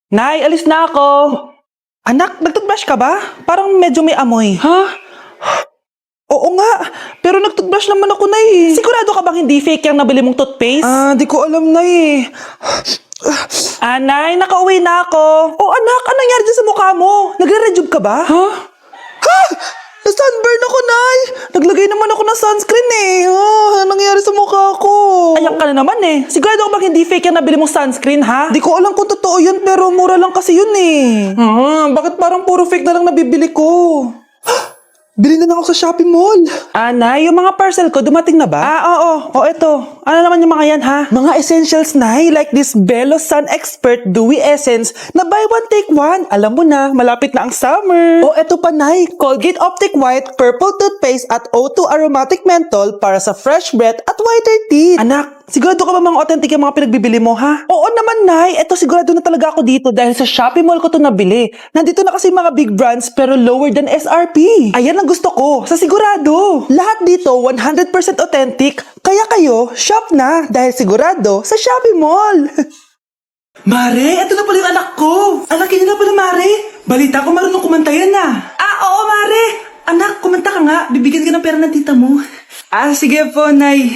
Nay, alis na ako. Anak, nagtoothbrush ka ba? Parang medyo may amoy. Ha? Oo nga, pero nagtoothbrush naman ako, Nay. Sigurado ka bang hindi fake yung nabili mong toothpaste? Di ko alam, Nay. Nay, nakauwi na ako. Oh, anak, anong nangyari dyan sa mukha mo? Nagre-rejuve ka ba? Ha? Na-sunburn ako, Nay. Naglagay naman ako ng sunscreen eh. Anong nangyari sa mukha ko? Ayan ka na naman eh. Sigurado ka bang hindi fake yung nabili mong sunscreen, ha? Di ko alam kung totoo yun, pero mura lang kasi yun eh. Bakit parang puro fake na lang nabibili ko? Bili na lang ako sa Shopee Mall. Nay, yung mga parcel ko, dumating na ba? Oo. O, eto. Ano naman yung mga yan, ha? Mga essentials, Nay. Like this Belo Sun Expert Dewy Essence na buy one, take one. Alam mo na, malapit na ang summer. O, eto pa, Nay. Colgate Optic White Purple Toothpaste at O2 Aromatic Menthol para sa fresh breath at whiter teeth. Anak, sigurado ka ba mga authentic yung mga pinagbibili mo, ha? Oo naman, Nay. Eto, sigurado na talaga ako dito dahil sa Shopee Mall ko to nabili. Nandito na kasi mga big brands pero lower than SRP. Ayan ang gusto ko, sa sigurado. Lahat dito 100% authentic, kaya kayo, shop na dahil sigurado sa Shopee Mall. Mare, eto na pala yung anak ko. Anak, yun na pala, Mare. Balita ko marunong kumanta yan na. Oo, Mare. Anak, kumanta ka nga. Bibigyan ka ng pera ng tita mo. Sige po, Nay.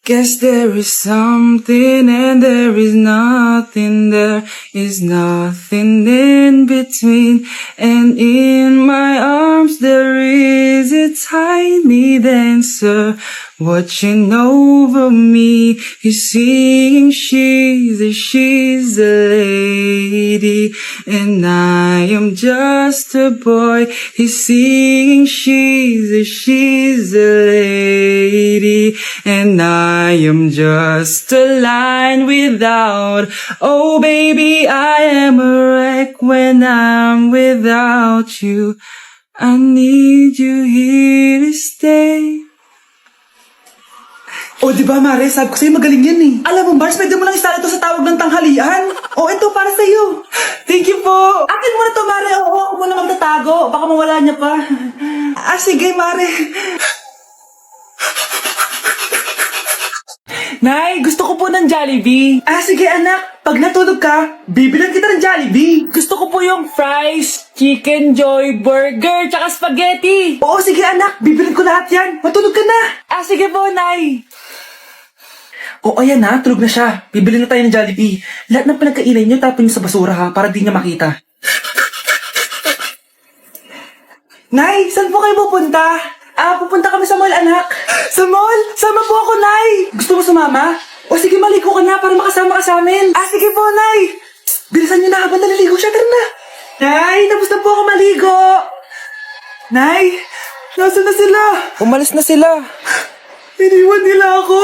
Guess there is something and there is nothing, there is nothing in between, and in my arms there is a tiny dancer watching over me. He's singing she's a lady, and I am just a boy. He's singing she's a lady, and I am just a line without. Oh baby, I am a wreck when I'm without you. I need you here to stay. Di ba, Mare? Sabi ko sa'yo, magaling yan eh. Alam mo, Bars, pwede mo lang isali ito sa tawag ng tanghalian. Ito, para sa'yo. Thank you po. Akin mo na to, Mare. Ako muna magtatago. Baka mawala niya pa. Sige, Mare. Nay, gusto ko po ng Jollibee. Sige, anak. Pag natulog ka, bibilan kita ng Jollibee. Gusto ko po yung fries, chicken joy, burger, tsaka spaghetti. Sige, anak. Bibilan ko lahat yan. Matulog ka na. Sige po, Nay. Ayan na, tulog na siya. Bibili na tayo ng Jollibee. Lahat ng pinagkainan niyo, tapon niyo sa basura ha, para di niya makita. Nay, saan po kayo pupunta? Pupunta kami sa mall, anak. Sa mall? Sama po ako, Nay. Gusto mo sumama? Sige, maligo ka na para makasama ka sa amin. Sige po, Nay. Bilisan niyo na habang naliligo siya. Tara na. Nay, tapos na po ako maligo. Nay, nasaan na sila? Umalis na sila. Iniwan nila ako.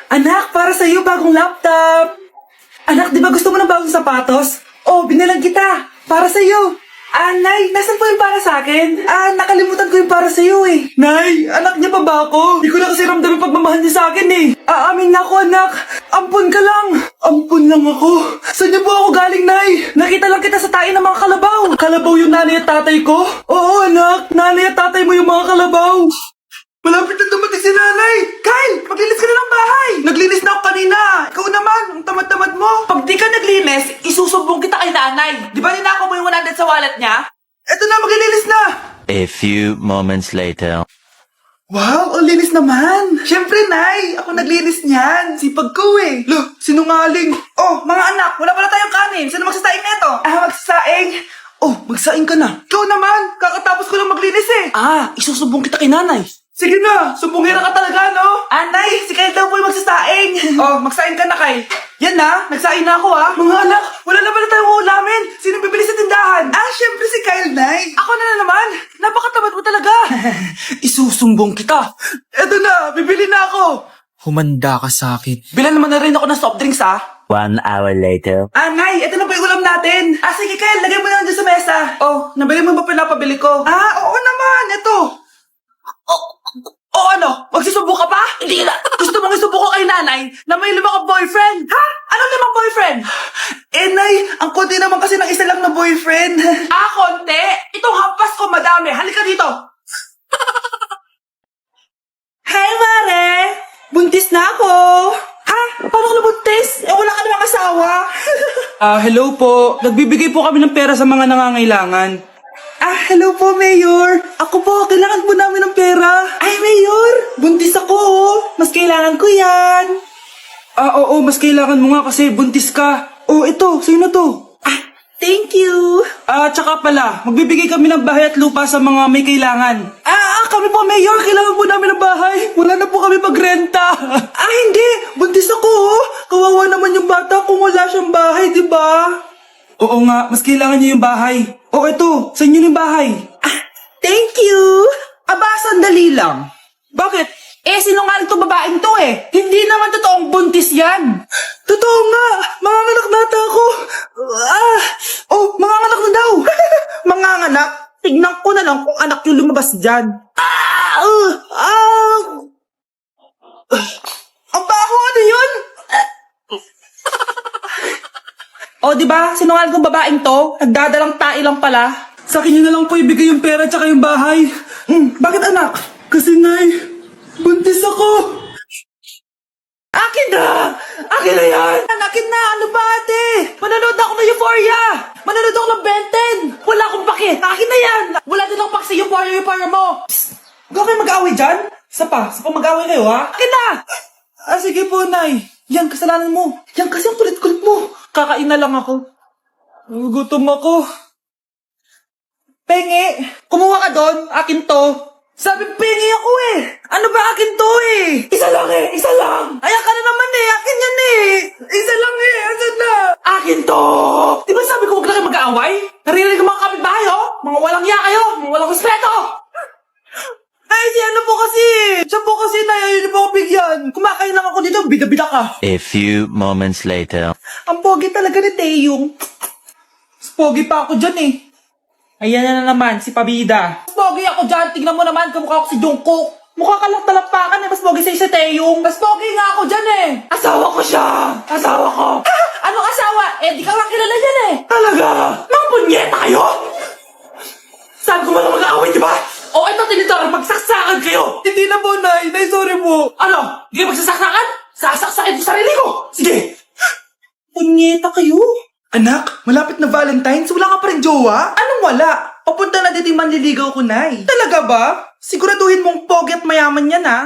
Anak, para sa'yo bagong laptop. Anak, di ba gusto mo ng bagong sapatos? Binalang kita. Para sa'yo. Nay, nasan po yung para sa akin? Nakalimutan ko yung para sa'yo eh. Nay, anak niya pa ba ako? Di ko na kasi ramdam yung pagmamahal niya sa akin eh. Aamin na ako, anak. Ampun ka lang. Ampun lang ako. Saan niyo po ako galing, Nay? Nakita lang kita sa tayo ng mga kalabaw. Kalabaw yung nanay at tatay ko? Oo, anak. Nanay at tatay mo yung mga kalabaw. Malapit na dumating si nanay! Kyle! Maglinis ka na ng bahay! Naglinis na ako kanina! Ikaw naman! Ang tamad-tamad mo! Pag di ka naglinis, isusumbong kita kay nanay! Di ba ninako mo yung 100 sa wallet niya? Eto na, maglilinis na! A few moments later. Wow! Ang linis naman! Siyempre, Nay! Ako naglinis niyan! Sipag ko eh! Lo, sinungaling! Mga anak! Wala pala tayong kanin! Sino magsasaing neto? Magsasaing! Magsaing ka na! Ikaw naman! Kakatapos ko lang maglinis eh! Isusumbong kita kay nanay! Sige na! Sumbongera ka talaga, no? Nay! Si Kyle daw po yung magsasaing! Magsaing ka na, Kyle! Yan na! Nagsaing na ako, Mga anak! Wala na pala tayong ulamin! Sino bibili sa tindahan? Siyempre si Kyle, Nay! Ako na naman! Napakatamad mo talaga! Isusumbong kita! Eto na! Bibili na ako! Humanda ka sa akin. Bilan naman na rin ako ng soft drinks, 1 hour later. Nay! Eto na po yung ulam natin! Sige, Kyle! Lagay mo na lang dyan sa mesa! Nabili mo ba pinapabili ko? Oo naman! Eto! Ano? Magsusubo ka pa? Hindi na. Gusto mong isubo ko kay nanay na may 5 kang boyfriend? Anong 5 boyfriend? Nay, ang konti naman kasi ng isa lang na boyfriend. Konti? Itong hampas ko madami. Halika dito. Hi, Mare! Buntis na ako. Hello po. Nagbibigay po kami ng pera sa mga nangangailangan. Hello po, Mayor. Ako po, kailangan po namin ng pera. Ay, Mayor, buntis ako, oh. Mas kailangan ko yan. Oo, mas kailangan mo nga kasi buntis ka. Ito, sa'yo na to. Thank you. Tsaka pala, magbibigay kami ng bahay at lupa sa mga may kailangan. Kami po, Mayor, kailangan po namin ng bahay. Wala na po kami magrenta. Hindi. Buntis ako, oh. Kawawa naman yung bata kung wala siyang bahay, di ba? Oo nga, mas kailangan niyo yung bahay. Ito, sa inyo yung bahay. Thank you. Sandali lang. Bakit? Sinungaling to babaeng to eh. Hindi naman totoong buntis yan. Totoo nga. Manganganak nata ako. Manganganak na daw. Manganganak? Tignan ko na lang kung anak yung lumabas dyan. Ang baho, ano yun? Diba? Sinungaling kong babaeng to. Nagdadalang tae lang pala. Sa akin nyo na lang po ibigay yung pera tsaka yung bahay. Bakit anak? Kasi nay, buntis ako. Akin na! Akin na yan! Akin na! Ano ba ate? Manonood ako ng Euphoria! Manonood ako ng Ben 10! Wala akong bakit! Akin na yan! Wala din akong paksi Euphoria mo! Psst! Huwag kayo mag-away dyan? Sa pa mag-away kayo ha? Akin na! Sige po nay. Yan, kasalanan mo. Yan kasi ang kulit-kulit mo. Kakain na lang ako. Gutom ako. Pengi! Kumuha ka doon! Akin to! Sabi pengi ako eh! Ano ba akin to eh? Isa lang eh! Isa lang! Ayan ka na naman eh! Akin yan eh! Isa lang eh! Asan na? Akin to! Di ba sabi ko huwag lang kayo mag-aaway? Narinig ang mga kapitbahay oh! Mga walang iya kayo! Mga walang respeto! Si ano po kasi? Siya po kasi tayo, yun po ako bigyan. Kumakain lang ako dito, bida-bida ka. A few moments later. Ang pogi talaga ni Taeyong. Mas pogi pa ako dyan eh. Ayan na naman, si Pabida. Mas pogi ako dyan, tignan mo naman, kamukha ko si Jungkook. Mukha ka lang talampakan eh, mas pogi sa'yo si Taeyong. Mas pogi nga ako dyan eh. Asawa ko siya! Asawa ko! Anong asawa? Di ka lang kilala dyan eh. Talaga? Mga punyeta kayo? Sabi ko malang mag-aaway, di ba? Ito tinitor, magsaksakan kayo! Hindi na po, Nay. Nay, sorry po. Ano? Hindi kayo magsasaksakan? Sasaksakin yung sarili ko! Sige! Punyeta kayo? Anak, malapit na Valentine's, wala ka pa rin jowa? Anong wala? Papunta na dito yung manliligaw ko, Nay. Talaga ba? Siguraduhin mong pogi at mayaman yan, ha?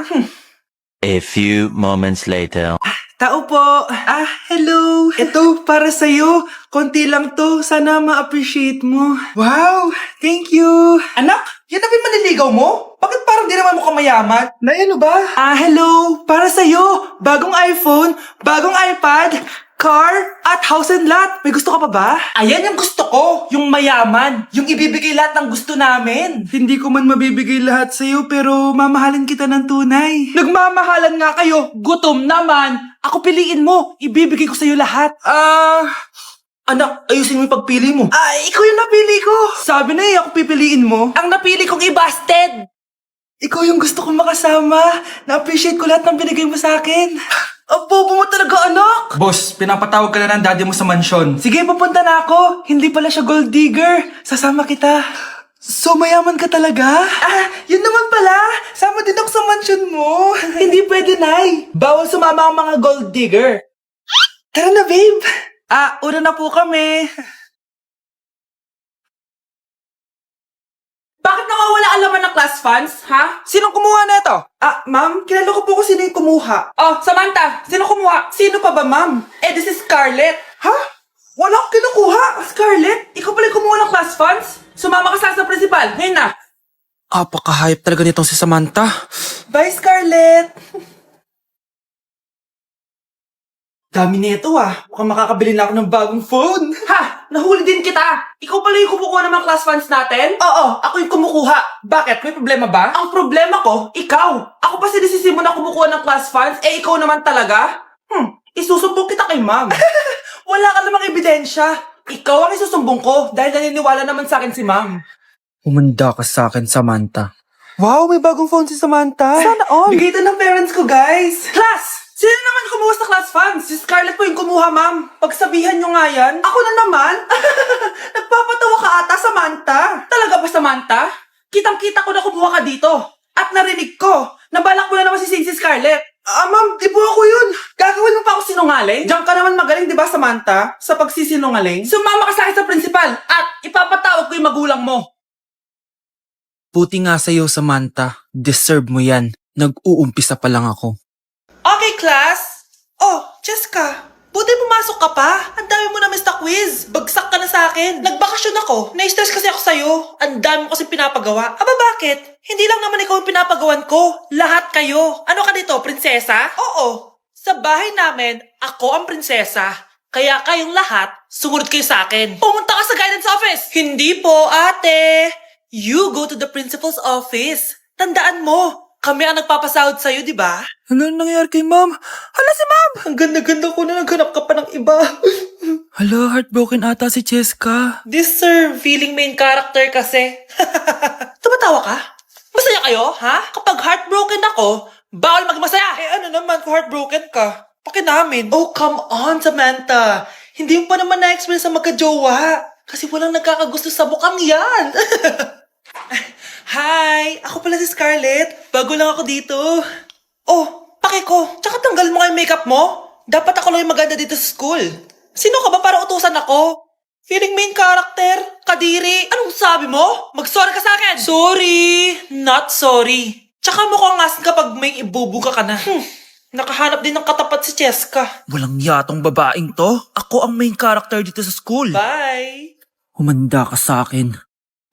A few moments later. Tao po. Hello. Ito, para sa'yo. Konti lang to. Sana ma-appreciate mo. Wow, thank you. Anak, yan na ba yung manliligaw mo? Bakit parang di naman mukhang mayaman? Nay, ano ba? Hello. Para sa'yo. Bagong iPhone, bagong iPad, car, at house and lot. May gusto ka pa ba? Ayan yung gusto ko. Yung mayaman. Yung ibibigay lahat ng gusto namin. Hindi ko man mabibigay lahat sa'yo, pero mamahalin kita ng tunay. Nagmamahalan nga kayo. Gutom naman. Ako piliin mo. Ibibigay ko sa'yo lahat. Anak, ayusin mo yung pagpili mo. Ikaw yung napili ko. Sabi na ako pipiliin mo. Ang napili kong i-busted. Ikaw yung gusto kong makasama. Na-appreciate ko lahat ng binigay mo sa akin. Bobo mo talaga, anak! Boss, pinapatawag ka na ng daddy mo sa mansyon. Sige, papunta na ako. Hindi pala siya gold digger. Sasama kita. So, mayaman ka talaga? Yun naman pala. Sama din ako sa mansyon mo. Hindi pwede, Nay. Bawal sumama ang mga gold digger. Tara na, babe. Una na po kami. Bakit nawawala ang laman ng class funds, ha? Sinong kumuha na ito? Ma'am, kilala ko po kung sino yung kumuha. Samantha, sino kumuha? Sino pa ba, ma'am? This is Scarlett. Ha? Wala akong kinukuha. Scarlett, ikaw pala yung kumuha ng class funds? Sumama ka sa principal. Ngayon na. Apaka-hype talaga nitong si Samantha. Bye, Scarlett. Dami nito Mukhang makakabili na ako ng bagong phone. Ha! Nahuli din kita! Ikaw pala yung kumukuha ng mga class funds natin? Oo, ako yung kumukuha. Bakit? May problema ba? Ang problema ko, ikaw. Ako pa sinisisi mo na kumukuha ng class funds, ikaw naman talaga? Isusumbong kita kay ma'am. Wala ka namang ebidensya. Ikaw ang isusumbong ko dahil naniniwala naman sa akin si ma'am. Humanda ka sa akin, Samantha. Wow, may bagong phone si Samantha. Sana all. Bigay ito ng parents ko, guys. Class! Sino naman kumuha sa class funds? Si Scarlett po yung kumuha, ma'am. Pagsabihan nyo nga yan. Ako na naman? Nagpapatawa ka ata, Samantha. Talaga ba, Samantha? Kitang-kita ko na kumuha ka dito. At narinig ko, nabalak mo na naman si Scarlett. Ma'am, di po ako yun. Gagawin mo pa ako sinungaling. sinungaling? Diyan ka naman magaling, di ba, Samantha? Sa pagsisinungaling? Sumama ka sa akin sa principal at ipapatawag ko yung magulang mo. Buti nga sa'yo, Samantha. Deserve mo yan. Nag-uumpisa pa lang ako. Okay, class. Oh, Jessica. Buti pumasok ka pa. Ang dami mo na miss na quiz. Bagsak ka na sa akin. Nagbakasyon ako. Na-stress kasi ako sa'yo. Ang dami mo kasi pinapagawa. Aba, bakit? Hindi lang naman ikaw yung pinapagawan ko. Lahat kayo. Ano ka dito, prinsesa? Oo. Sa bahay namin, ako ang prinsesa. Kaya kayong lahat, sumunod kayo sa akin. Pumunta ka sa guidance office. Hindi po, ate. You go to the principal's office. Tandaan mo, kami ang nagpapasahod sa'yo, di ba? Ano nangyari kay ma'am? Hala si ma'am! Ang ganda-ganda ko na naghanap ka pa ng iba. Hala, heartbroken ata si Jessica. This sir, feeling main character kasi. Tumatawa ka? Masaya kayo, ha? Kapag heartbroken ako, bawal maging masaya. Eh ano naman kung heartbroken ka? Pakinamin. Oh, come on, Samantha. Hindi mo pa naman na-experience sa magka-jowa. Kasi walang nagkakagusto sa mukhang yan. Hi! Ako pala si Scarlett. Bago lang ako dito. Oh, pake ko. Tsaka tanggal mo nga yung makeup mo. Dapat ako lang yung maganda dito sa school. Sino ka ba para utusan ako? Feeling main character? Kadiri? Anong sabi mo? Mag-sorry ka sa akin! Sorry! Not sorry. Tsaka mukhang asin kapag may ibubuga ka na. Nakahanap din ng katapat si Cheska. Walang yatong babaeng to. Ako ang main character dito sa school. Bye! Humanda ka sa akin.